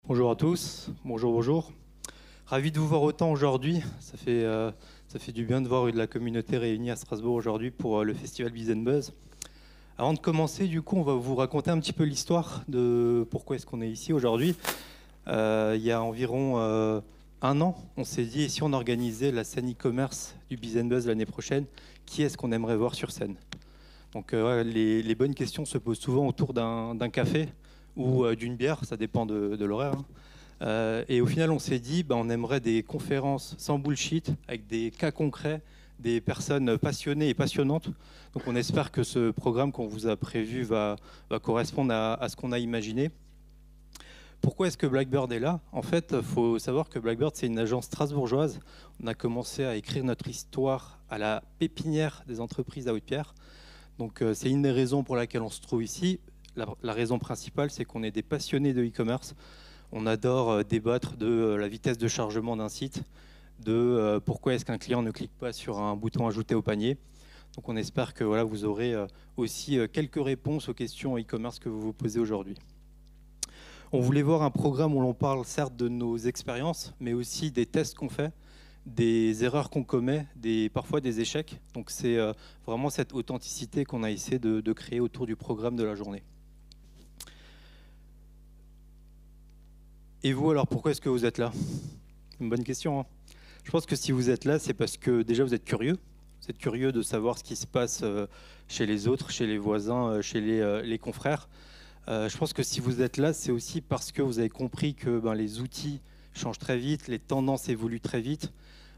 Bonjour à tous, bonjour, bonjour. Ravi de vous voir autant aujourd'hui. Ça fait du bien de voir de la communauté réunie à Strasbourg aujourd'hui pour le festival Biz Buzz. Avant de commencer, du coup, on va vous raconter un petit peu l'histoire de pourquoi est-ce qu'on est ici aujourd'hui. Il y a environ un an, on s'est dit, et si on organisait la scène e-commerce du Biz Buzz l'année prochaine, qui est-ce qu'on aimerait voir sur scène? Donc les bonnes questions se posent souvent autour d'un café ou d'une bière, ça dépend de l'horaire, hein. Et au final, on s'est dit, on aimerait des conférences sans bullshit, avec des cas concrets, des personnes passionnées et passionnantes. Donc on espère que ce programme qu'on vous a prévu va correspondre à ce qu'on a imaginé. Pourquoi est-ce que Blackbird est là? En fait, il faut savoir que Blackbird, c'est une agence strasbourgeoise. On a commencé à écrire notre histoire à la pépinière des entreprises à Haute-Pierre. Donc c'est une des raisons pour laquelle on se trouve ici. La raison principale, c'est qu'on est des passionnés de e-commerce. On adore débattre de la vitesse de chargement d'un site, de pourquoi est-ce qu'un client ne clique pas sur un bouton ajouter au panier. Donc on espère que voilà, vous aurez aussi quelques réponses aux questions e-commerce que vous vous posez aujourd'hui. On voulait voir un programme où l'on parle certes de nos expériences, mais aussi des tests qu'on fait, des erreurs qu'on commet, parfois des échecs. Donc c'est vraiment cette authenticité qu'on a essayé de créer autour du programme de la journée. Et vous, alors, pourquoi est-ce que vous êtes là? Une bonne question, hein. Je pense que si vous êtes là, c'est parce que déjà vous êtes curieux. Vous êtes curieux de savoir ce qui se passe chez les autres, chez les voisins, chez les confrères. Je pense que si vous êtes là, c'est aussi parce que vous avez compris que les outils changent très vite, les tendances évoluent très vite,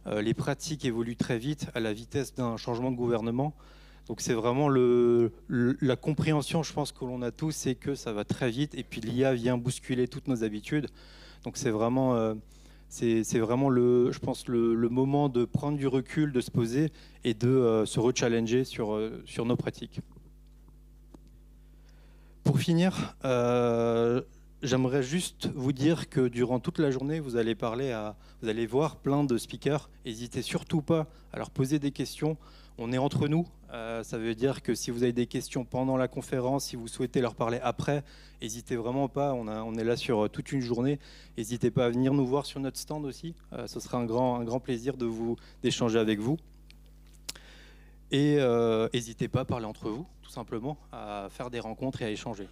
les pratiques évoluent très vite à la vitesse d'un changement de gouvernement. Donc c'est vraiment la compréhension, je pense, que l'on a tous, c'est que ça va très vite et puis l'IA vient bousculer toutes nos habitudes. Donc c'est vraiment, je pense, le moment de prendre du recul, de se poser et de se rechallenger sur nos pratiques. Pour finir, j'aimerais juste vous dire que durant toute la journée, vous allez voir plein de speakers. N'hésitez surtout pas à leur poser des questions. On est entre nous. Ça veut dire que si vous avez des questions pendant la conférence, si vous souhaitez leur parler après, n'hésitez vraiment pas. On est là sur toute une journée. N'hésitez pas à venir nous voir sur notre stand aussi. Ce sera un grand plaisir d'échanger avec vous. Et n'hésitez pas à parler entre vous, tout simplement, à faire des rencontres et à échanger.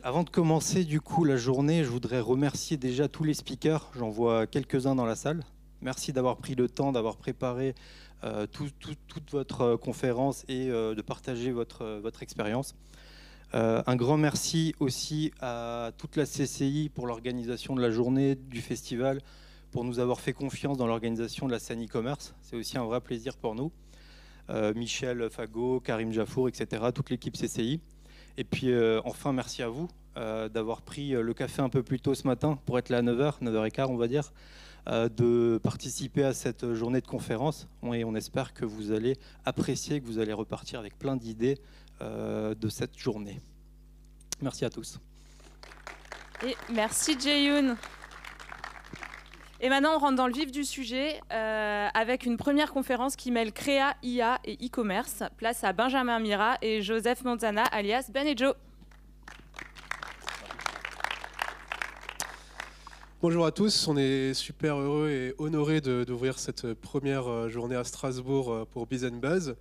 Avant de commencer du coup la journée, je voudrais remercier déjà tous les speakers. J'en vois quelques-uns dans la salle. Merci d'avoir pris le temps, d'avoir préparé toute votre conférence et de partager votre expérience. Un grand merci aussi à toute la CCI pour l'organisation de la journée du festival, pour nous avoir fait confiance dans l'organisation de la scène e-commerce. C'est aussi un vrai plaisir pour nous. Michel Fagot, Karim Jafour, etc., toute l'équipe CCI. Et puis enfin, merci à vous d'avoir pris le café un peu plus tôt ce matin pour être là à 9h, 9h15 on va dire, de participer à cette journée de conférence. Et on espère que vous allez apprécier, que vous allez repartir avec plein d'idées de cette journée. Merci à tous. Et merci Jaeyoun. Et maintenant, on rentre dans le vif du sujet avec une première conférence qui mêle créa, IA et e-commerce. Place à Benjamin Mira et Joseph Montana, alias Ben et Joe. Bonjour à tous, on est super heureux et honorés d'ouvrir cette première journée à Strasbourg pour Biz Buzz.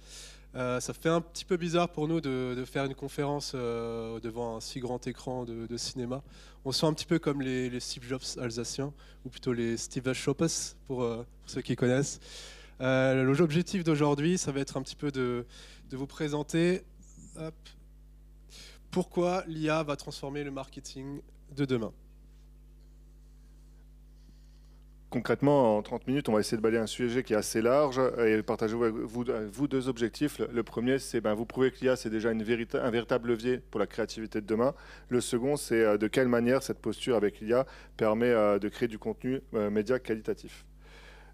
Ça fait un petit peu bizarre pour nous de faire une conférence devant un si grand écran de cinéma. On se sent un petit peu comme les Steve Jobs alsaciens, ou plutôt les Steve Jobs pour ceux qui connaissent. L'objectif d'aujourd'hui, ça va être un petit peu de vous présenter pourquoi l'IA va transformer le marketing de demain. Concrètement, en 30 minutes, on va essayer de balayer un sujet qui est assez large et partager avec vous deux objectifs. Le premier, c'est vous prouver que l'IA, c'est déjà un véritable levier pour la créativité de demain. Le second, c'est de quelle manière cette posture avec l'IA permet de créer du contenu média qualitatif.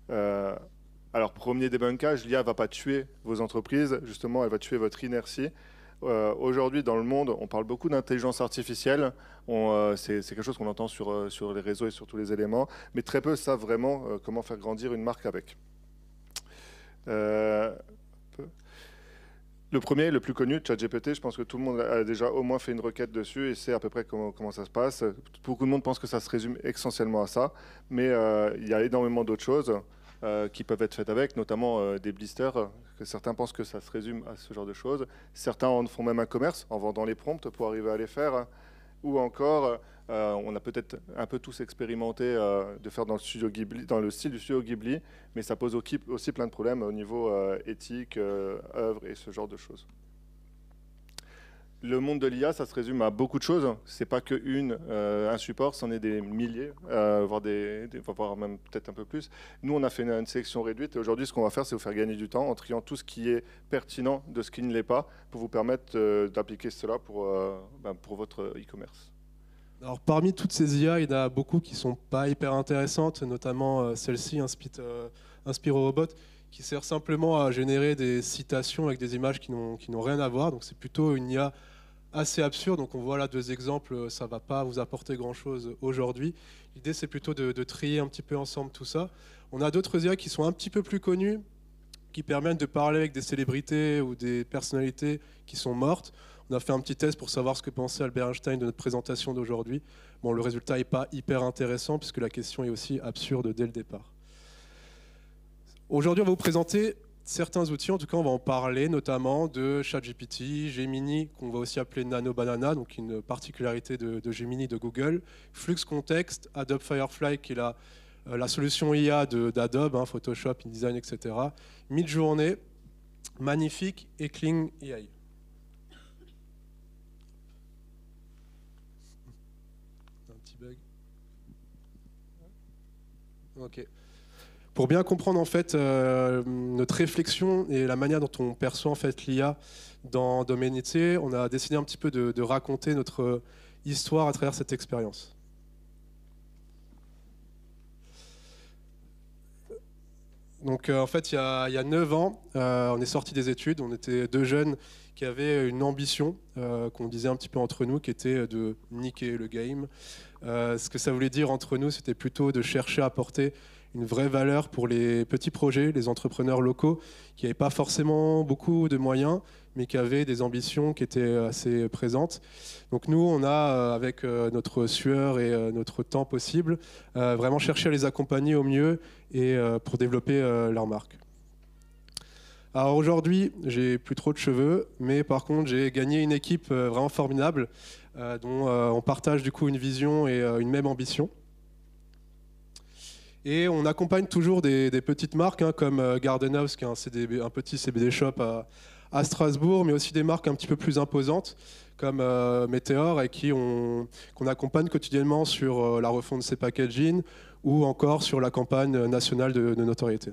Alors, premier débunkage, l'IA ne va pas tuer vos entreprises. Justement, elle va tuer votre inertie. Aujourd'hui, dans le monde, on parle beaucoup d'intelligence artificielle. C'est quelque chose qu'on entend sur les réseaux et sur tous les éléments, mais très peu savent vraiment comment faire grandir une marque avec. Le premier, le plus connu, ChatGPT, je pense que tout le monde a déjà au moins fait une requête dessus et sait à peu près comment ça se passe. Beaucoup de monde pense que ça se résume essentiellement à ça, mais il y a énormément d'autres choses qui peuvent être faites avec, notamment des blisters, que certains pensent que ça se résume à ce genre de choses. Certains en font même un commerce en vendant les prompts pour arriver à les faire. Ou encore, on a peut-être un peu tous expérimenté de faire dans le style du studio Ghibli, mais ça pose aussi plein de problèmes au niveau éthique, œuvre et ce genre de choses. Le monde de l'IA, ça se résume à beaucoup de choses. C'est pas un support, c'en est des milliers, voire même peut-être un peu plus. Nous, on a fait une sélection réduite et aujourd'hui, ce qu'on va faire, c'est vous faire gagner du temps en triant tout ce qui est pertinent de ce qui ne l'est pas pour vous permettre d'appliquer cela pour votre e-commerce. Alors, parmi toutes ces IA, il y en a beaucoup qui ne sont pas hyper intéressantes, notamment celle-ci, Inspirobot, qui sert simplement à générer des citations avec des images qui n'ont rien à voir. Donc, c'est plutôt une IA assez absurde. Donc, on voit là 2 exemples, ça ne va pas vous apporter grand-chose aujourd'hui. L'idée, c'est plutôt de trier un petit peu ensemble tout ça. On a d'autres IA qui sont un petit peu plus connues, qui permettent de parler avec des célébrités ou des personnalités qui sont mortes. On a fait un petit test pour savoir ce que pensait Albert Einstein de notre présentation d'aujourd'hui. Bon, le résultat n'est pas hyper intéressant puisque la question est aussi absurde dès le départ. Aujourd'hui, on va vous présenter certains outils, en tout cas on va en parler, notamment de ChatGPT, Gemini, qu'on va aussi appeler Nano Banana, donc une particularité de Gemini de Google, Flux Context, Adobe Firefly qui est la solution IA d'Adobe, Photoshop, InDesign, etc. Midjourney, Magnifique et Kling AI. Bug. Ok. Pour bien comprendre en fait notre réflexion et la manière dont on perçoit en fait l'IA dans Doménitier, on a décidé un petit peu de raconter notre histoire à travers cette expérience. Donc en fait il y a 9 ans, on est sortis des études, on était 2 jeunes qui avaient une ambition qu'on disait un petit peu entre nous, qui était de niquer le game. Ce que ça voulait dire entre nous, c'était plutôt de chercher à apporter une vraie valeur pour les petits projets, les entrepreneurs locaux qui n'avaient pas forcément beaucoup de moyens, mais qui avaient des ambitions qui étaient assez présentes. Donc nous, on a, avec notre sueur et notre temps possible, vraiment cherché à les accompagner au mieux et pour développer leur marque. Alors aujourd'hui, j'ai plus trop de cheveux, mais par contre, j'ai gagné une équipe vraiment formidable dont on partage du coup une vision et une même ambition. Et on accompagne toujours des petites marques comme Garden House, qui est un petit CBD shop à Strasbourg, mais aussi des marques un petit peu plus imposantes comme Meteor et qu'on accompagne quotidiennement sur la refonte de ses packaging ou encore sur la campagne nationale de notoriété.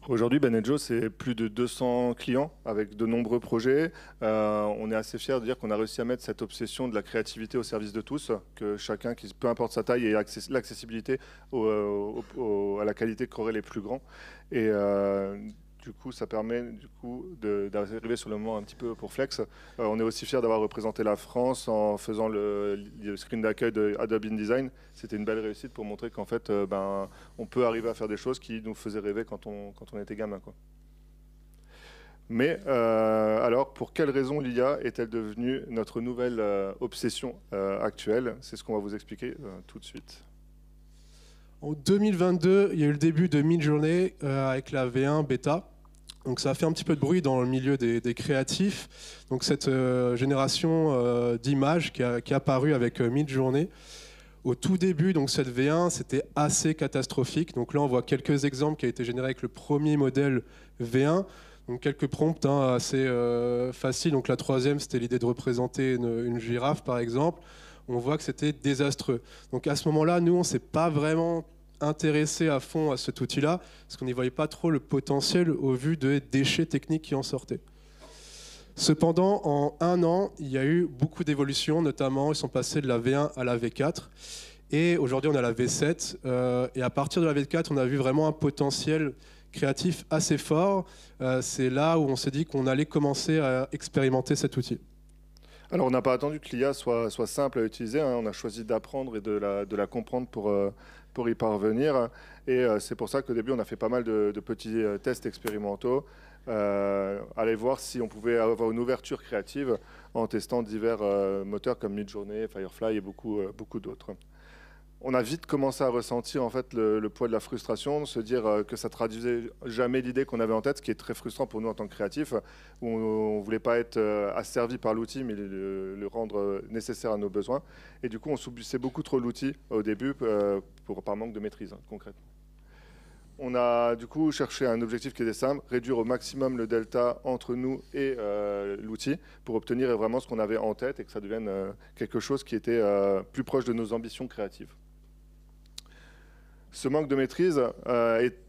Aujourd'hui, Ben & Joe, c'est plus de 200 clients avec de nombreux projets. On est assez fiers de dire qu'on a réussi à mettre cette obsession de la créativité au service de tous, que chacun, peu importe sa taille, ait l'accessibilité à la qualité qu'auraient les plus grands. Et du coup, ça permet d'arriver sur le moment un petit peu pour Flex. On est aussi fiers d'avoir représenté la France en faisant le screen d'accueil de Adobe InDesign. C'était une belle réussite pour montrer qu'en fait, on peut arriver à faire des choses qui nous faisaient rêver quand on était gamin, quoi. Mais alors, pour quelles raisons l'IA est-elle devenue notre nouvelle obsession actuelle? C'est ce qu'on va vous expliquer tout de suite. En 2022, il y a eu le début de Midjourney avec la V1 bêta. Donc ça a fait un petit peu de bruit dans le milieu des créatifs. Donc cette génération d'images qui est apparue avec Midjourney. Au tout début, donc cette V1, c'était assez catastrophique. Donc là, on voit quelques exemples qui ont été générés avec le premier modèle V1. Donc quelques prompts assez faciles. Donc la troisième, c'était l'idée de représenter une girafe, par exemple. On voit que c'était désastreux. Donc à ce moment-là, nous, on ne s'est pas vraiment intéressé à fond à cet outil-là, parce qu'on n'y voyait pas trop le potentiel au vu des déchets techniques qui en sortaient. Cependant, en 1 an, il y a eu beaucoup d'évolutions, notamment ils sont passés de la V1 à la V4, et aujourd'hui on a la V7, et à partir de la V4, on a vu vraiment un potentiel créatif assez fort. C'est là où on s'est dit qu'on allait commencer à expérimenter cet outil. Alors, on n'a pas attendu que l'IA soit simple à utiliser. On a choisi d'apprendre et de la comprendre pour y parvenir. Et c'est pour ça qu'au début, on a fait pas mal de petits tests expérimentaux. aller voir si on pouvait avoir une ouverture créative en testant divers moteurs comme Midjourney, Firefly et beaucoup d'autres. On a vite commencé à ressentir en fait le poids de la frustration, se dire que ça traduisait jamais l'idée qu'on avait en tête, ce qui est très frustrant pour nous en tant que créatifs, où on ne voulait pas être asservi par l'outil, mais le rendre nécessaire à nos besoins. Et du coup, on subissait beaucoup trop l'outil au début par manque de maîtrise, concrètement. On a du coup cherché un objectif qui était simple, réduire au maximum le delta entre nous et l'outil pour obtenir vraiment ce qu'on avait en tête et que ça devienne quelque chose qui était plus proche de nos ambitions créatives. Ce manque de maîtrise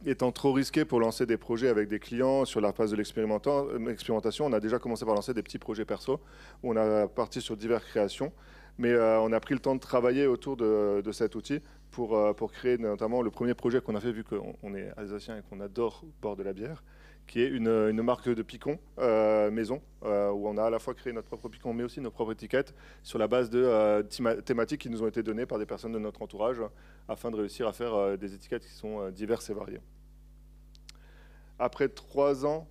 étant trop risqué pour lancer des projets avec des clients sur la phase de l'expérimentation, on a déjà commencé par lancer des petits projets perso où on a parti sur diverses créations, mais on a pris le temps de travailler autour de cet outil pour créer notamment le premier projet qu'on a fait, vu qu'on est alsacien et qu'on adore boire de la bière, qui est une marque de picon maison, où on a à la fois créé notre propre picon, mais aussi nos propres étiquettes, sur la base de thématiques qui nous ont été données par des personnes de notre entourage, afin de réussir à faire des étiquettes qui sont diverses et variées. Après 3 ans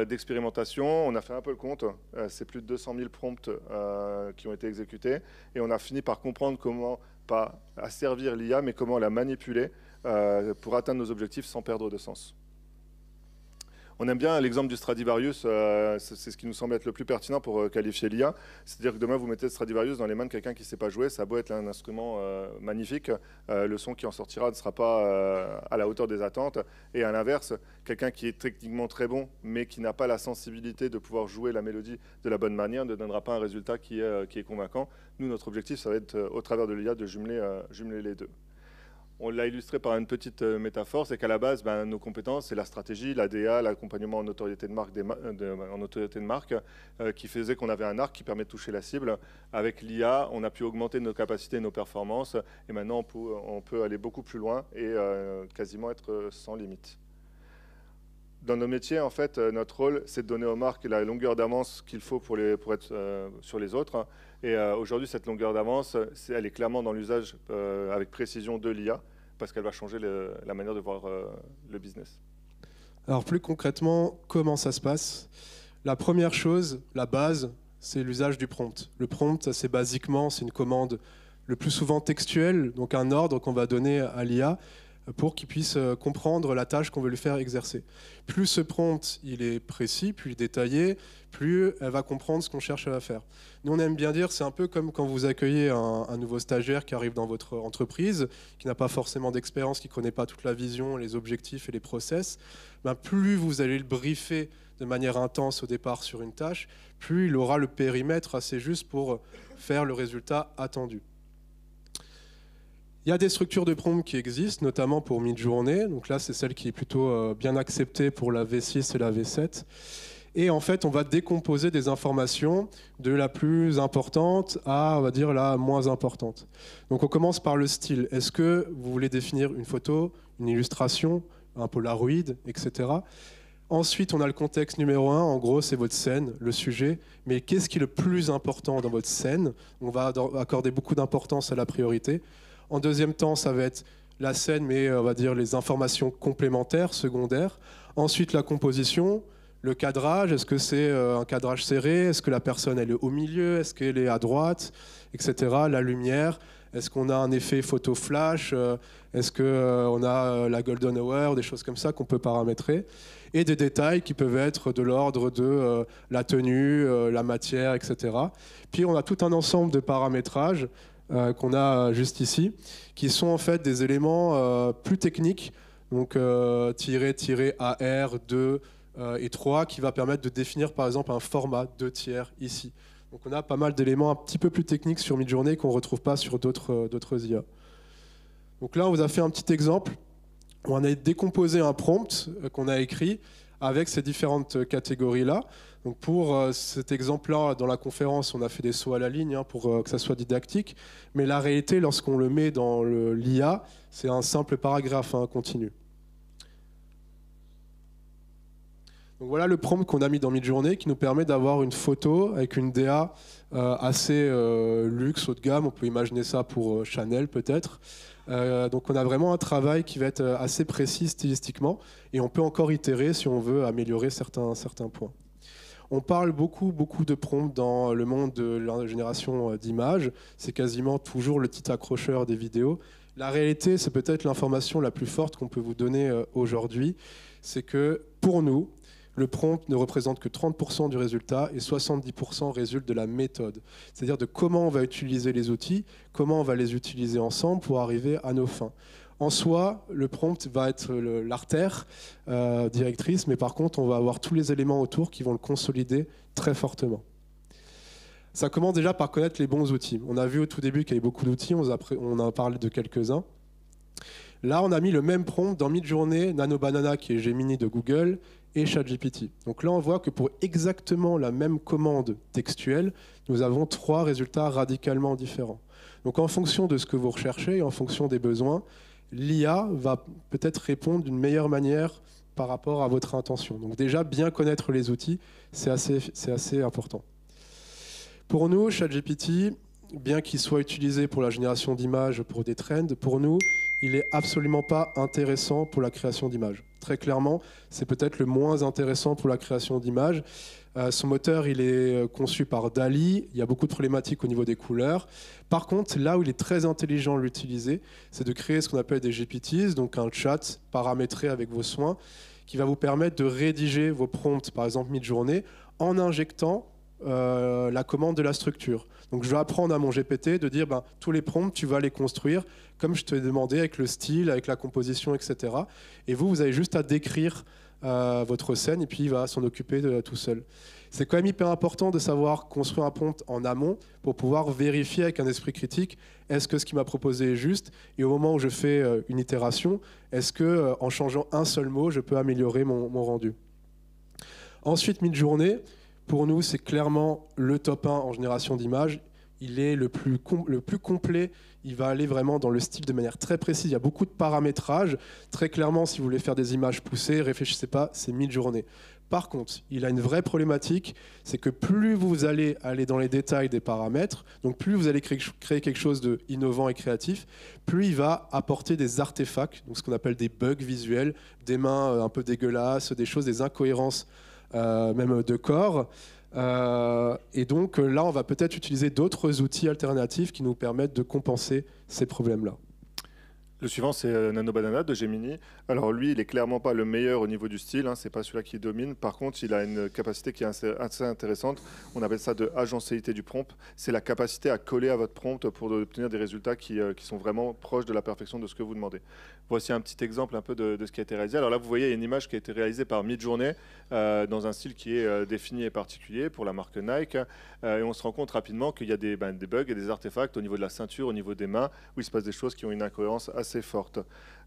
d'expérimentation, on a fait un peu le compte, c'est plus de 200 000 prompts qui ont été exécutés, et on a fini par comprendre comment, pas asservir l'IA, mais comment la manipuler pour atteindre nos objectifs sans perdre de sens. On aime bien l'exemple du Stradivarius, c'est ce qui nous semble être le plus pertinent pour qualifier l'IA. C'est-à-dire que demain, vous mettez le Stradivarius dans les mains de quelqu'un qui ne sait pas jouer, ça a beau être un instrument magnifique, le son qui en sortira ne sera pas à la hauteur des attentes. Et à l'inverse, quelqu'un qui est techniquement très bon, mais qui n'a pas la sensibilité de pouvoir jouer la mélodie de la bonne manière, ne donnera pas un résultat qui est convaincant. Nous, notre objectif, ça va être, au travers de l'IA, de jumeler les deux. On l'a illustré par une petite métaphore, c'est qu'à la base, nos compétences, c'est la stratégie, l'ADA, l'accompagnement en notoriété de marque, qui faisait qu'on avait un arc qui permet de toucher la cible. Avec l'IA, on a pu augmenter nos capacités, nos performances, et maintenant on peut aller beaucoup plus loin et quasiment être sans limite. Dans nos métiers, en fait, notre rôle, c'est de donner aux marques la longueur d'avance qu'il faut pour être sur les autres. Et aujourd'hui, cette longueur d'avance, elle est clairement dans l'usage avec précision de l'IA, parce qu'elle va changer la manière de voir le business. Alors plus concrètement, comment ça se passe? La première chose, la base, c'est l'usage du prompt. Le prompt, c'est basiquement, c'est une commande le plus souvent textuelle, donc un ordre qu'on va donner à l'IA, pour qu'il puisse comprendre la tâche qu'on veut lui faire exercer. Plus ce prompt il est précis, plus détaillé, plus elle va comprendre ce qu'on cherche à faire. Nous, on aime bien dire, c'est un peu comme quand vous accueillez un nouveau stagiaire qui arrive dans votre entreprise, qui n'a pas forcément d'expérience, qui ne connaît pas toute la vision, les objectifs et les process. Plus vous allez le briefer de manière intense au départ sur une tâche, plus il aura le périmètre assez juste pour faire le résultat attendu. Il y a des structures de prompt qui existent, notamment pour Midjourney. Donc là, c'est celle qui est plutôt bien acceptée pour la V6 et la V7. Et en fait, on va décomposer des informations de la plus importante à, on va dire, la moins importante. Donc on commence par le style. Est-ce que vous voulez définir une photo, une illustration, un Polaroid, etc. Ensuite, on a le contexte numéro 1. En gros, c'est votre scène, le sujet. Mais qu'est-ce qui est le plus important dans votre scène? On va accorder beaucoup d'importance à la priorité. En deuxième temps, ça va être la scène, mais on va dire les informations complémentaires, secondaires. Ensuite, la composition, le cadrage. Est-ce que c'est un cadrage serré? Est-ce que la personne elle est au milieu? Est-ce qu'elle est à droite? Etc. La lumière. Est-ce qu'on a un effet photo flash? Est-ce qu'on a la golden hour? Des choses comme ça qu'on peut paramétrer. Et des détails qui peuvent être de l'ordre de la tenue, la matière, etc. Puis on a tout un ensemble de paramétrages qu'on a juste ici, qui sont en fait des éléments plus techniques, donc tiret, AR, 2 et 3, qui va permettre de définir par exemple un format 2/3 ici. Donc on a pas mal d'éléments un petit peu plus techniques sur Midjourney qu'on ne retrouve pas sur d'autres IA. Donc là, on vous a fait un petit exemple où on a décomposé un prompt qu'on a écrit avec ces différentes catégories-là. Donc pour cet exemple-là, dans la conférence, on a fait des sauts à la ligne pour que ça soit didactique. Mais la réalité, lorsqu'on le met dans l'IA, c'est un simple paragraphe continu. Donc voilà le prompt qu'on a mis dans Midjourney qui nous permet d'avoir une photo avec une DA assez luxe, haut de gamme. On peut imaginer ça pour Chanel peut-être. Donc on a vraiment un travail qui va être assez précis stylistiquement et on peut encore itérer si on veut améliorer certains points. On parle beaucoup de prompts dans le monde de la génération d'images. C'est quasiment toujours le titre accrocheur des vidéos. La réalité, c'est peut-être l'information la plus forte qu'on peut vous donner aujourd'hui. C'est que pour nous, le prompt ne représente que 30% du résultat et 70% résulte de la méthode. C'est-à-dire de comment on va utiliser les outils, comment on va les utiliser ensemble pour arriver à nos fins. En soi, le prompt va être l'artère directrice, mais par contre, on va avoir tous les éléments autour qui vont le consolider très fortement. Ça commence déjà par connaître les bons outils. On a vu au tout début qu'il y avait beaucoup d'outils, on a parlé de quelques-uns. Là, on a mis le même prompt dans Midjourney, Nano Banana, qui est Gemini de Google, et ChatGPT. Donc là, on voit que pour exactement la même commande textuelle, nous avons 3 résultats radicalement différents. Donc en fonction de ce que vous recherchez et en fonction des besoins, l'IA va peut-être répondre d'une meilleure manière par rapport à votre intention. Donc déjà, bien connaître les outils, c'est assez important. Pour nous, ChatGPT, bien qu'il soit utilisé pour la génération d'images, pour des trends, pour nous, il n'est absolument pas intéressant pour la création d'images. Très clairement, c'est peut-être le moins intéressant pour la création d'images. Son moteur, il est conçu par DALL-E. Il y a beaucoup de problématiques au niveau des couleurs. Par contre, là où il est très intelligent à l'utiliser, c'est de créer ce qu'on appelle des GPTs, donc un chat paramétré avec vos soins, qui va vous permettre de rédiger vos prompts, par exemple Midjourney, en injectant la commande de la structure. Donc je vais apprendre à mon GPT de dire tous les prompts, tu vas les construire comme je te l'ai demandé, avec le style, avec la composition, etc. Et vous avez juste à décrire votre scène et puis il va s'en occuper tout seul. C'est quand même hyper important de savoir construire un prompt en amont pour pouvoir vérifier avec un esprit critique est-ce que ce qu'il m'a proposé est juste, et au moment où je fais une itération, est-ce que en changeant un seul mot, je peux améliorer mon rendu. Ensuite, Midjourney, pour nous, c'est clairement le top 1 en génération d'images. Il est le plus complet. Il va aller vraiment dans le style de manière très précise. Il y a beaucoup de paramétrage. Très clairement, si vous voulez faire des images poussées, réfléchissez pas, c'est Midjourney. Par contre, il a une vraie problématique, c'est que plus vous allez aller dans les détails des paramètres, donc plus vous allez créer quelque chose d'innovant et créatif, plus il va apporter des artefacts, donc ce qu'on appelle des bugs visuels, des mains un peu dégueulasses, des choses, des incohérences même de corps. Et donc là, on va peut-être utiliser d'autres outils alternatifs qui nous permettent de compenser ces problèmes-là. Le suivant, c'est Nano Banana de Gemini. Alors lui, il est clairement pas le meilleur au niveau du style, hein, c'est pas celui-là qui domine. Par contre, il a une capacité qui est assez intéressante. On appelle ça de agencéité du prompt. C'est la capacité à coller à votre prompt pour obtenir des résultats qui sont vraiment proches de la perfection de ce que vous demandez. Voici un petit exemple un peu de ce qui a été réalisé. Alors là, vous voyez, il y a une image qui a été réalisée par Midjourney dans un style qui est défini et particulier pour la marque Nike. Et on se rend compte rapidement qu'il y a des bugs et des artefacts au niveau de la ceinture, au niveau des mains, où il se passe des choses qui ont une incohérence assez forte.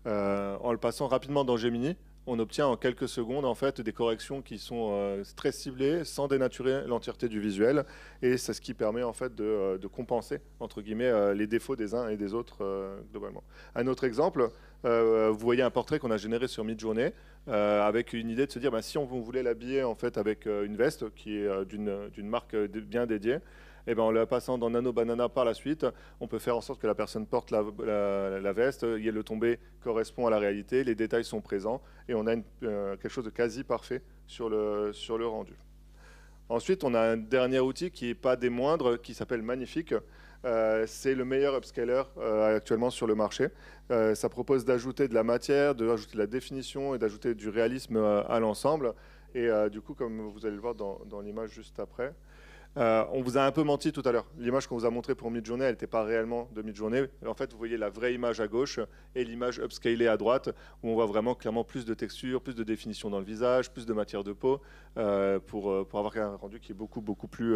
En le passant rapidement dans Gemini, on obtient en quelques secondes en fait des corrections qui sont très ciblées sans dénaturer l'entièreté du visuel, et c'est ce qui permet en fait de compenser entre guillemets les défauts des uns et des autres globalement. Un autre exemple, vous voyez un portrait qu'on a généré sur Midjourney avec une idée de se dire si on voulait l'habiller en fait avec une veste qui est d'une marque bien dédiée. Et en la passant dans Nano Banana par la suite, on peut faire en sorte que la personne porte la veste, le tombé correspond à la réalité, les détails sont présents et on a quelque chose de quasi parfait sur le rendu. Ensuite, on a un dernier outil qui n'est pas des moindres, qui s'appelle Magnifique. C'est le meilleur upscaler actuellement sur le marché. Ça propose d'ajouter de la matière, d'ajouter de la définition et d'ajouter du réalisme à l'ensemble. Et du coup, comme vous allez le voir dans l'image juste après, on vous a un peu menti tout à l'heure. L'image qu'on vous a montrée pour Midjourney, elle n'était pas réellement de Midjourney. En fait, vous voyez la vraie image à gauche et l'image upscalée à droite, où on voit vraiment clairement plus de texture, plus de définition dans le visage, plus de matière de peau, pour avoir un rendu qui est beaucoup plus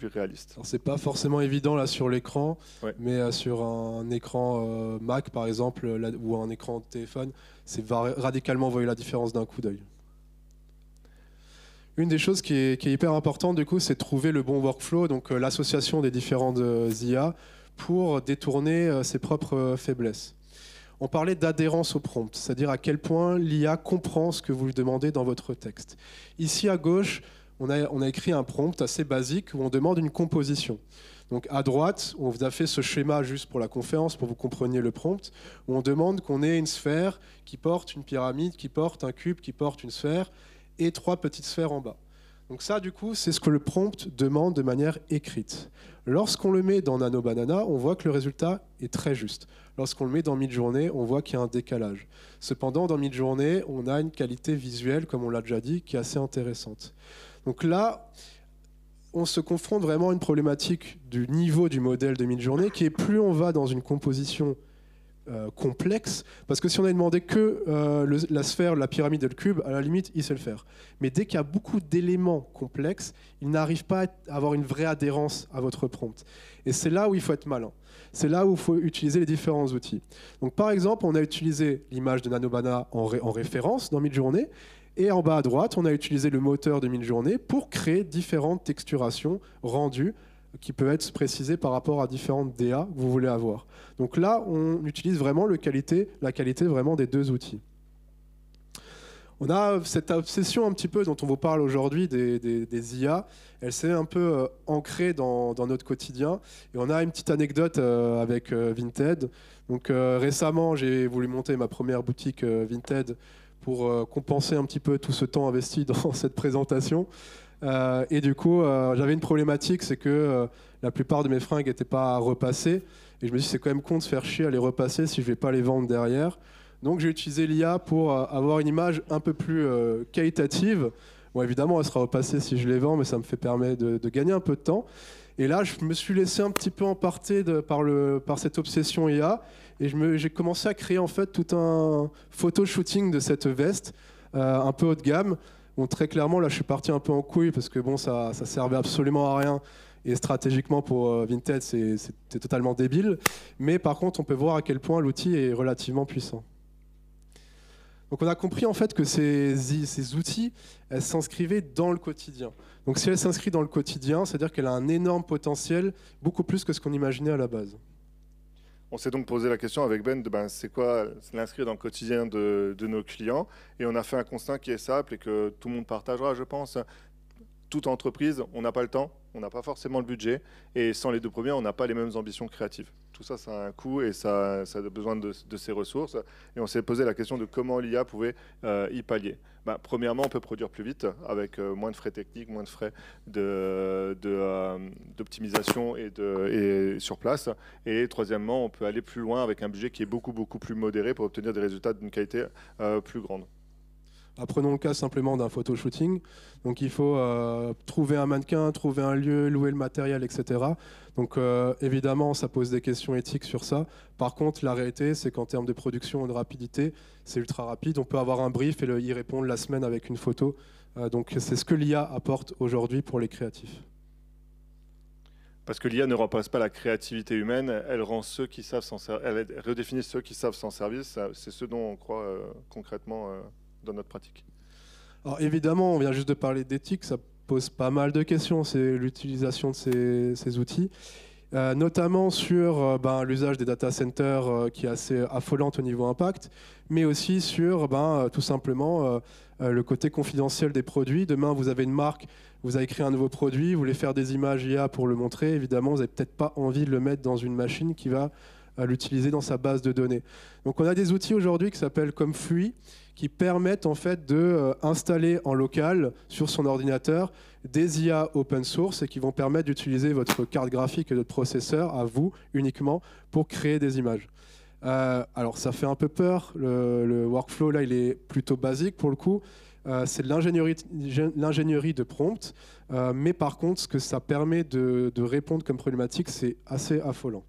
réaliste. Alors, c'est pas forcément évident là sur l'écran, ouais. Mais sur un écran Mac par exemple, ou un écran de téléphone, c'est radicalement, vous voyez la différence d'un coup d'œil. Une des choses qui est hyper importante, du coup, c'est de trouver le bon workflow, donc l'association des différentes IA pour détourner ses propres faiblesses. On parlait d'adhérence au prompt, c'est-à-dire à quel point l'IA comprend ce que vous lui demandez dans votre texte. Ici, à gauche, on a écrit un prompt assez basique où on demande une composition. Donc à droite, on vous a fait ce schéma juste pour la conférence, pour que vous compreniez le prompt, où on demande qu'on ait une sphère qui porte une pyramide, qui porte un cube, qui porte une sphère, et 3 petites sphères en bas. Donc ça, du coup, c'est ce que le prompt demande de manière écrite. Lorsqu'on le met dans Nano Banana, on voit que le résultat est très juste. Lorsqu'on le met dans Midjourney, on voit qu'il y a un décalage. Cependant, dans Midjourney, on a une qualité visuelle, comme on l'a déjà dit, qui est assez intéressante. Donc là, on se confronte vraiment à une problématique du niveau du modèle de Midjourney, qui est plus on va dans une composition complexe, parce que si on avait demandé que la sphère, la pyramide et le cube, à la limite, il sait le faire. Mais dès qu'il y a beaucoup d'éléments complexes, il n'arrive pas à avoir une vraie adhérence à votre prompt. Et c'est là où il faut être malin. C'est là où il faut utiliser les différents outils. Donc, par exemple, on a utilisé l'image de Nano Banana en référence dans Midjourney, et en bas à droite, on a utilisé le moteur de Midjourney pour créer différentes texturations rendues qui peuvent être précisées par rapport à différentes DA que vous voulez avoir. Donc là, on utilise vraiment la qualité vraiment des 2 outils. On a cette obsession un petit peu dont on vous parle aujourd'hui des IA. Elle s'est un peu ancrée dans notre quotidien. Et on a une petite anecdote avec Vinted. Donc récemment, j'ai voulu monter ma première boutique Vinted pour compenser un petit peu tout ce temps investi dans cette présentation. Et du coup, j'avais une problématique, c'est que la plupart de mes fringues n'étaient pas repassées. Et je me dis, c'est quand même con de se faire chier à les repasser si je ne vais pas les vendre derrière. Donc j'ai utilisé l'IA pour avoir une image un peu plus qualitative. Bon, évidemment, elle sera repassée si je les vends, mais ça me permet de gagner un peu de temps. Et là, je me suis laissé un petit peu emporter par cette obsession IA. Et j'ai commencé à créer en fait tout un photo-shooting de cette veste, un peu haut de gamme. Bon, très clairement, là, je suis parti un peu en couille parce que bon, ça servait absolument à rien. Et stratégiquement, pour Vinted, c'était totalement débile. Mais par contre, on peut voir à quel point l'outil est relativement puissant. Donc on a compris en fait que ces outils, elles s'inscrivaient dans le quotidien. Donc si elle s'inscrit dans le quotidien, c'est-à-dire qu'elle a un énorme potentiel, beaucoup plus que ce qu'on imaginait à la base. On s'est donc posé la question avec Ben, c'est quoi l'inscrire dans le quotidien de nos clients. Et on a fait un constat qui est simple et que tout le monde partagera, je pense. Toute entreprise, on n'a pas le temps, on n'a pas forcément le budget. Et sans les 2 premiers, on n'a pas les mêmes ambitions créatives. Tout ça, ça a un coût et ça a besoin de ces ressources. Et on s'est posé la question de comment l'IA pouvait y pallier. Premièrement, on peut produire plus vite avec moins de frais techniques, moins de frais d'optimisation et sur place. Et troisièmement, on peut aller plus loin avec un budget qui est beaucoup plus modéré pour obtenir des résultats d'une qualité plus grande. Prenons le cas simplement d'un photo-shooting. Donc il faut trouver un mannequin, trouver un lieu, louer le matériel, etc. Donc évidemment, ça pose des questions éthiques sur ça. Par contre, la réalité, c'est qu'en termes de production et de rapidité, c'est ultra rapide. On peut avoir un brief et y répondre la semaine avec une photo. Donc c'est ce que l'IA apporte aujourd'hui pour les créatifs. Parce que l'IA ne remplace pas la créativité humaine, elle redéfinit ceux qui savent s'en servir. C'est ce dont on croit concrètement dans notre pratique. Alors évidemment, on vient juste de parler d'éthique, ça pose pas mal de questions, c'est l'utilisation de ces outils, notamment sur l'usage des data centers qui est assez affolante au niveau impact, mais aussi sur tout simplement le côté confidentiel des produits. Demain, vous avez une marque, vous avez créé un nouveau produit, vous voulez faire des images IA pour le montrer, évidemment, vous n'avez peut-être pas envie de le mettre dans une machine qui va l'utiliser dans sa base de données. Donc on a des outils aujourd'hui qui s'appellent comme Fui, qui permettent en fait d'installer en local sur son ordinateur des IA open source et qui vont permettre d'utiliser votre carte graphique et votre processeur à vous uniquement pour créer des images. Alors ça fait un peu peur, le workflow là il est plutôt basique pour le coup, c'est de l'ingénierie de prompt, mais par contre ce que ça permet de répondre comme problématique c'est assez affolant.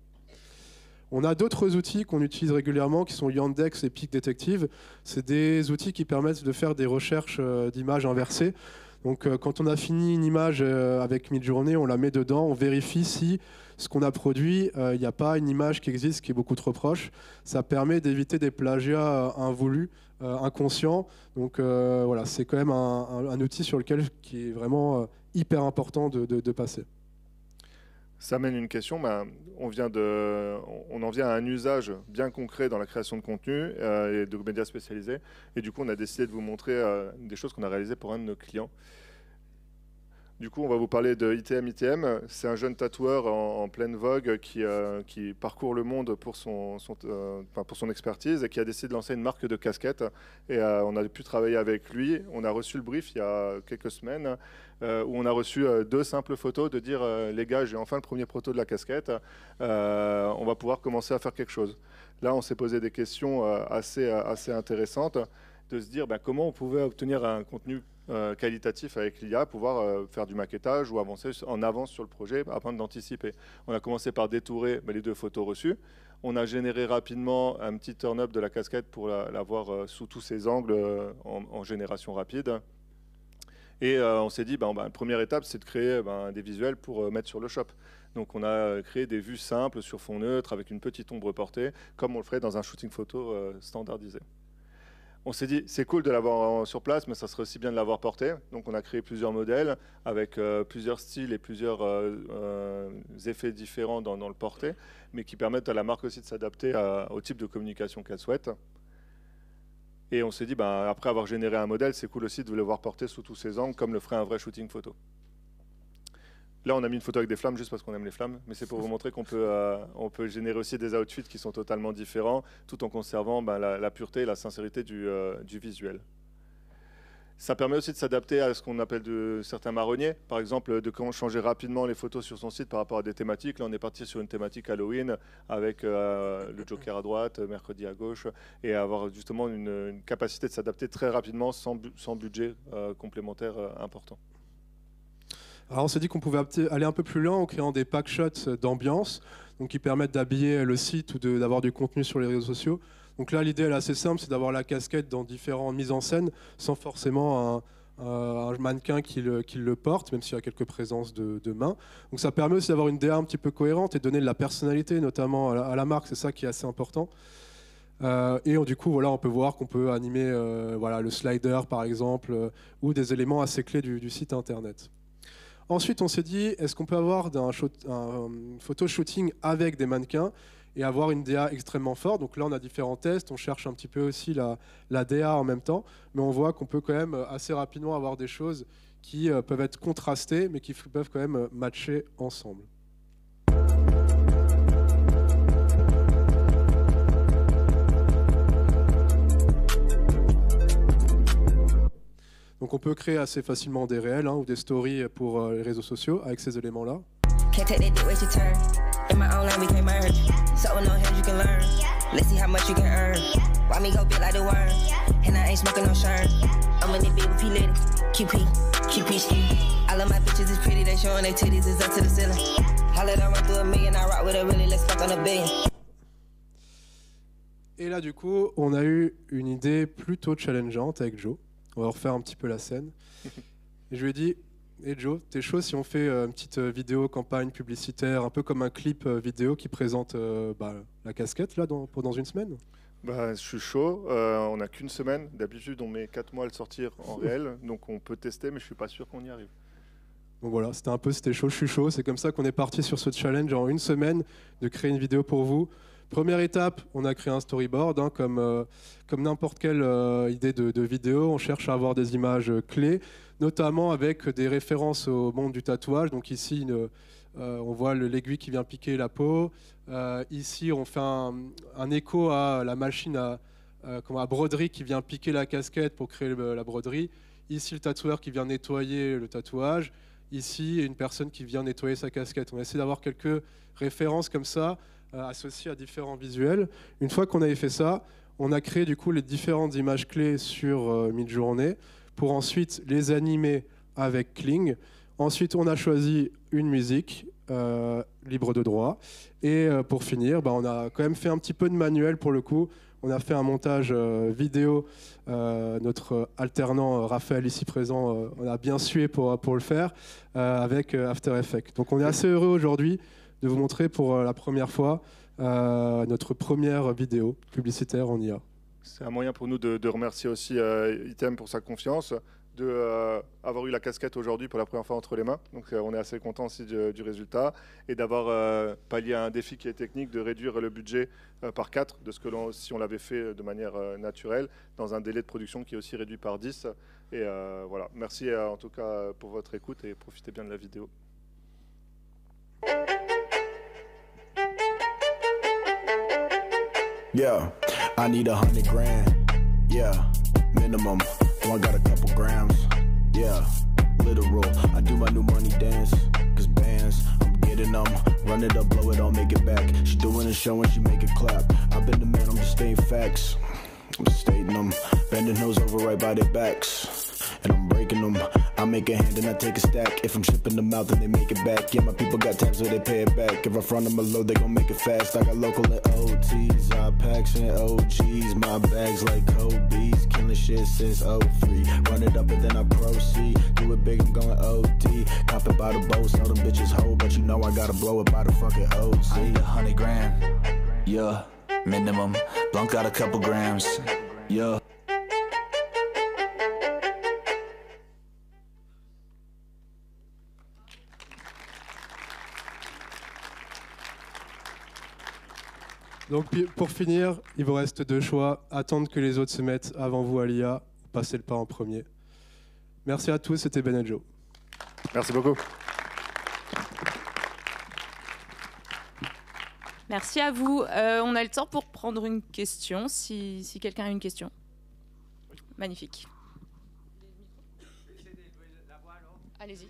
On a d'autres outils qu'on utilise régulièrement qui sont Yandex et Peak Detective. C'est des outils qui permettent de faire des recherches d'images inversées. Donc quand on a fini une image avec Midjourney, on la met dedans, on vérifie si ce qu'on a produit, il n'y a pas une image qui existe qui est beaucoup trop proche. Ça permet d'éviter des plagiats involus, inconscients. Donc voilà, c'est quand même un outil sur lequel qui est vraiment hyper important de passer. Ça mène une question, on en vient à un usage bien concret dans la création de contenu et de médias spécialisés. Et du coup, on a décidé de vous montrer des choses qu'on a réalisées pour un de nos clients. Du coup, on va vous parler de ITM. ITM, c'est un jeune tatoueur en pleine vogue qui parcourt le monde pour son expertise et qui a décidé de lancer une marque de casquettes. Et on a pu travailler avec lui. On a reçu le brief il y a quelques semaines où on a reçu 2 simples photos de dire les gars, j'ai enfin le premier proto de la casquette. On va pouvoir commencer à faire quelque chose. Là, on s'est posé des questions assez intéressantes de se dire comment on pouvait obtenir un contenu qualitatif avec l'IA, pouvoir faire du maquettage ou avancer en avance sur le projet afin d'anticiper. On a commencé par détourer les 2 photos reçues. On a généré rapidement un petit turn-up de la casquette pour la voir sous tous ses angles en génération rapide. Et on s'est dit, la première étape, c'est de créer des visuels pour mettre sur le shop. Donc on a créé des vues simples sur fond neutre avec une petite ombre portée, comme on le ferait dans un shooting photo standardisé. On s'est dit, c'est cool de l'avoir sur place, mais ça serait aussi bien de l'avoir porté. Donc on a créé plusieurs modèles avec plusieurs styles et plusieurs effets différents dans le porté, mais qui permettent à la marque aussi de s'adapter au type de communication qu'elle souhaite. Et on s'est dit, après avoir généré un modèle, c'est cool aussi de le voir porter sous tous ses angles, comme le ferait un vrai shooting photo. Là, on a mis une photo avec des flammes juste parce qu'on aime les flammes, mais c'est pour vous montrer qu'on peut générer aussi des outfits qui sont totalement différents, tout en conservant la pureté et la sincérité du visuel. Ça permet aussi de s'adapter à ce qu'on appelle de certains marronniers, par exemple de comment changer rapidement les photos sur son site par rapport à des thématiques. Là, on est parti sur une thématique Halloween avec le Joker à droite, mercredi à gauche, et avoir justement une capacité de s'adapter très rapidement sans budget complémentaire important. Alors on s'est dit qu'on pouvait aller un peu plus loin en créant des pack shots d'ambiance, donc qui permettent d'habiller le site ou d'avoir du contenu sur les réseaux sociaux. Donc là, l'idée elle est assez simple, c'est d'avoir la casquette dans différentes mises en scène, sans forcément un mannequin qui le porte, même s'il y a quelques présences de main. Donc ça permet aussi d'avoir une DA un petit peu cohérente et donner de la personnalité, notamment à la marque, c'est ça qui est assez important. Et du coup, voilà, on peut voir qu'on peut animer le slider, par exemple, ou des éléments assez clés du site internet. Ensuite, on s'est dit, est-ce qu'on peut avoir un photo shooting avec des mannequins et avoir une DA extrêmement forte? Donc là, on a différents tests, on cherche un petit peu aussi la DA en même temps, mais on voit qu'on peut quand même assez rapidement avoir des choses qui peuvent être contrastées, mais qui peuvent quand même matcher ensemble. Donc on peut créer assez facilement des réels ou des stories pour les réseaux sociaux avec ces éléments-là. Et là du coup, on a eu une idée plutôt challengeante avec Joe. On va refaire un petit peu la scène. Et je lui ai dit, hey Joe, t'es chaud si on fait une petite vidéo campagne publicitaire, un peu comme un clip vidéo qui présente la casquette là, dans une semaine? Je suis chaud. On n'a qu'une semaine. D'habitude, on met 4 mois à le sortir en réel. Donc on peut tester, mais je ne suis pas sûr qu'on y arrive. Donc voilà, c'était chaud, je suis chaud. C'est comme ça qu'on est parti sur ce challenge en une semaine de créer une vidéo pour vous. Première étape, on a créé un storyboard, comme n'importe quelle idée de vidéo. On cherche à avoir des images clés, notamment avec des références au monde du tatouage. Donc ici, on voit l'aiguille qui vient piquer la peau. Ici, on fait un écho à la machine à broderie qui vient piquer la casquette pour créer la broderie. Ici, le tatoueur qui vient nettoyer le tatouage. Ici, une personne qui vient nettoyer sa casquette. On essaie d'avoir quelques références comme ça, associés à différents visuels. Une fois qu'on avait fait ça, on a créé du coup les différentes images clés sur Midjourney pour ensuite les animer avec Kling. Ensuite, on a choisi une musique libre de droit. Et pour finir, on a quand même fait un petit peu de manuel pour le coup. On a fait un montage vidéo. Notre alternant Raphaël ici présent, on a bien sué pour le faire avec After Effects. Donc on est assez heureux aujourd'hui de vous montrer pour la première fois notre première vidéo publicitaire en IA. C'est un moyen pour nous de remercier aussi ITM pour sa confiance, d'avoir eu la casquette aujourd'hui pour la première fois entre les mains. Donc on est assez content aussi du résultat et d'avoir pallié à un défi qui est technique de réduire le budget par 4 de ce que si on l'avait fait de manière naturelle dans un délai de production qui est aussi réduit par 10. Et voilà, merci en tout cas pour votre écoute et profitez bien de la vidéo. Yeah, I need 100 grand. Yeah, minimum. One got a couple grams. Yeah, literal. I do my new money dance. Cause bands, I'm getting them. Run it up, blow it, I'll make it back. She doing a show and she make it clap. I've been the man, I'm just stating facts. I'm just stating them. Bending those over right by their backs. And I'm breaking them. I make a hand and I take a stack. If I'm shipping them out, then they make it back. Yeah, my people got tabs so they pay it back. If I front them a load, they gon' make it fast. I got local and OTs, packs and OGs. My bags like Kobe's. Killing shit since '03. Run it up and then I proceed. Do it big, I'm going OD. Cop it by the boat, sell them bitches whole. But you know I gotta blow it by the fucking OC. I need 100 grand. Yeah, minimum. Blunt got a couple grams. Yeah. Donc pour finir, il vous reste 2 choix. Attendre que les autres se mettent avant vous à l'IA, ou passer le pas en premier. Merci à tous, c'était Ben et Joe. Merci beaucoup. Merci à vous. On a le temps pour prendre une question, si quelqu'un a une question. Magnifique. Allez-y.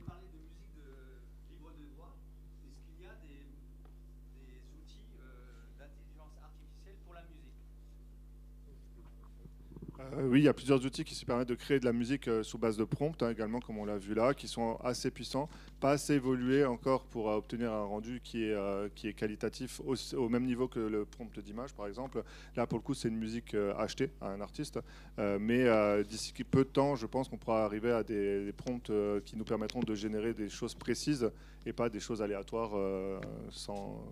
Oui, il y a plusieurs outils qui se permettent de créer de la musique sous base de prompt, également, comme on l'a vu là, qui sont assez puissants, pas assez évolués encore pour obtenir un rendu qui est qualitatif au même niveau que le prompt d'image, par exemple. Là, pour le coup, c'est une musique achetée à un artiste, mais d'ici peu de temps, je pense qu'on pourra arriver à des prompts qui nous permettront de générer des choses précises et pas des choses aléatoires sans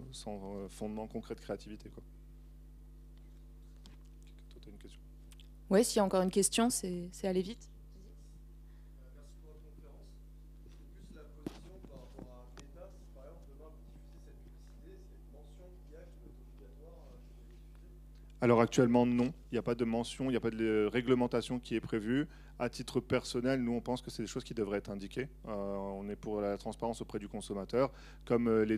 fondement concret de créativité, quoi. Toi, tu as une question ? Oui, s'il y a encore une question, c'est aller vite. Merci pour votre conférence. Plus la position par rapport à Meta, si par exemple demain vous diffusez cette publicité, c'est une mention qu'il y a qui est obligatoire que vous diffusez ? Alors actuellement non, il n'y a pas de mention, il n'y a pas de réglementation qui est prévue. À titre personnel, nous on pense que c'est des choses qui devraient être indiquées. On est pour la transparence auprès du consommateur, comme les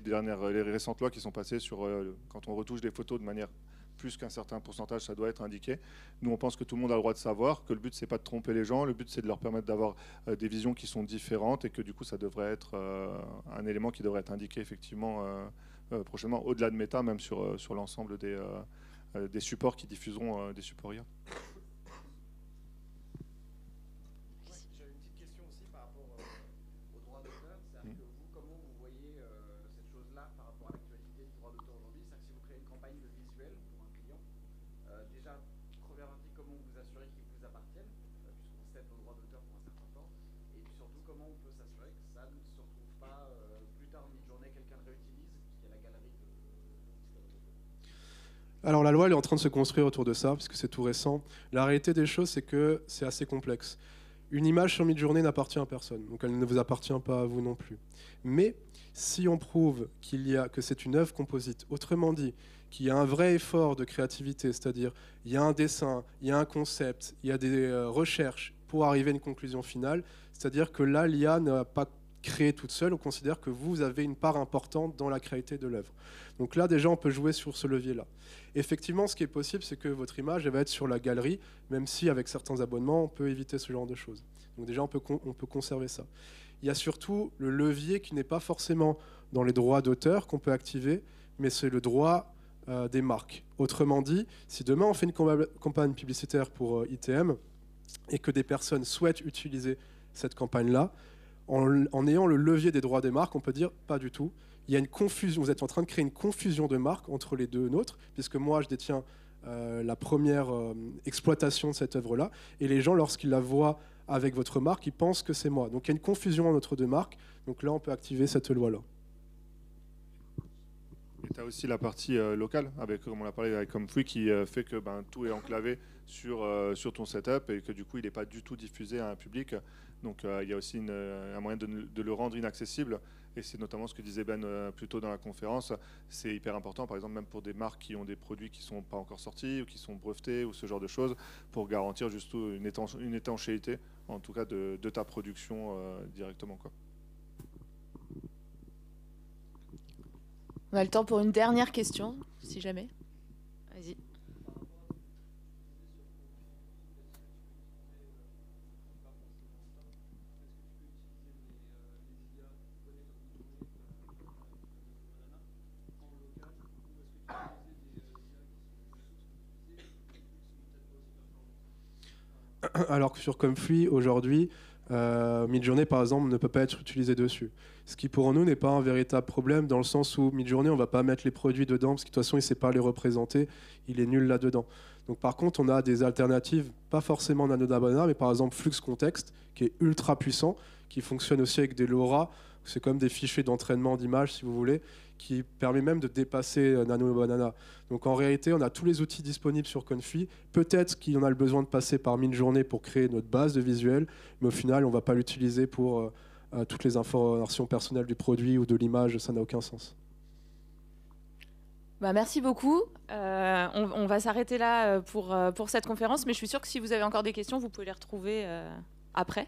récentes lois qui sont passées sur quand on retouche des photos de manière plus qu'un certain pourcentage, ça doit être indiqué. Nous, on pense que tout le monde a le droit de savoir, que le but, c'est pas de tromper les gens, le but, c'est de leur permettre d'avoir des visions qui sont différentes et que du coup, ça devrait être un élément qui devrait être indiqué effectivement prochainement, au-delà de Meta, même sur l'ensemble des supports qui diffuseront des supports IA. J'avais une petite question aussi par rapport aux droits d'auteur. C'est-à-dire que vous, comment vous voyez cette chose-là par rapport à l'actualité du droit d'auteur aujourd'hui? C'est-à-dire que si vous créez une campagne de visuel pour un client, déjà, première partie, comment vous assurez qu'ils vous appartiennent, puisqu'on cède nos droits d'auteur pour un certain temps, et puis surtout, comment on peut s'assurer que ça ne se retrouve pas plus tard en mi-journée, quelqu'un le réutilise, puisqu'il y a la galerie de Alors la loi elle est en train de se construire autour de ça, puisque c'est tout récent. La réalité des choses, c'est que c'est assez complexe. Une image sur Midjourney n'appartient à personne, donc elle ne vous appartient pas à vous non plus. Mais si on prouve que c'est une œuvre composite, autrement dit, qu'il y a un vrai effort de créativité, c'est-à-dire il y a un dessin, il y a un concept, il y a des recherches pour arriver à une conclusion finale, c'est-à-dire que là, l'IA n'a pas créé toute seule, on considère que vous avez une part importante dans la créativité de l'œuvre. Donc là, déjà, on peut jouer sur ce levier-là. Effectivement, ce qui est possible, c'est que votre image elle va être sur la galerie, même si avec certains abonnements, on peut éviter ce genre de choses. Donc déjà, on peut conserver ça. Il y a surtout le levier qui n'est pas forcément dans les droits d'auteur qu'on peut activer, mais c'est le droit des marques. Autrement dit, si demain on fait une campagne publicitaire pour ITM et que des personnes souhaitent utiliser cette campagne-là, en ayant le levier des droits des marques, on peut dire pas du tout. Il y a une confusion. Vous êtes en train de créer une confusion de marques entre les deux nôtres, puisque moi je détiens la première exploitation de cette œuvre-là, et les gens, lorsqu'ils la voient avec votre marque, ils pensent que c'est moi. Donc il y a une confusion entre deux marques. Donc là, on peut activer cette loi-là. Et tu as aussi la partie locale, avec, comme on l'a parlé avec Comfree, qui fait que tout est enclavé sur ton setup et que du coup, il n'est pas du tout diffusé à un public. Donc, il y a aussi un moyen de le rendre inaccessible. Et c'est notamment ce que disait Ben plus tôt dans la conférence. C'est hyper important, par exemple, même pour des marques qui ont des produits qui ne sont pas encore sortis ou qui sont brevetés ou ce genre de choses, pour garantir juste une étanchéité, en tout cas, de ta production directement, quoi. On a le temps pour une dernière question, si jamais. Vas-y. Alors que sur Comfree, aujourd'hui, Midjourney, par exemple, ne peut pas être utilisé dessus. Ce qui, pour nous, n'est pas un véritable problème, dans le sens où Midjourney, on ne va pas mettre les produits dedans, parce que de toute façon, il ne sait pas les représenter, il est nul là-dedans. Donc, par contre, on a des alternatives, pas forcément Nano Banana, mais par exemple Flux Context, qui est ultra puissant, qui fonctionne aussi avec des LoRa. C'est comme des fichiers d'entraînement d'images, si vous voulez, qui permet même de dépasser Nano Banana. Donc en réalité, on a tous les outils disponibles sur Comfree. Peut-être qu'il y en a le besoin de passer par Midjourney pour créer notre base de visuel, mais au final, on ne va pas l'utiliser pour toutes les informations personnelles du produit ou de l'image. Ça n'a aucun sens. Merci beaucoup. On va s'arrêter là pour cette conférence, mais je suis sûre que si vous avez encore des questions, vous pouvez les retrouver après.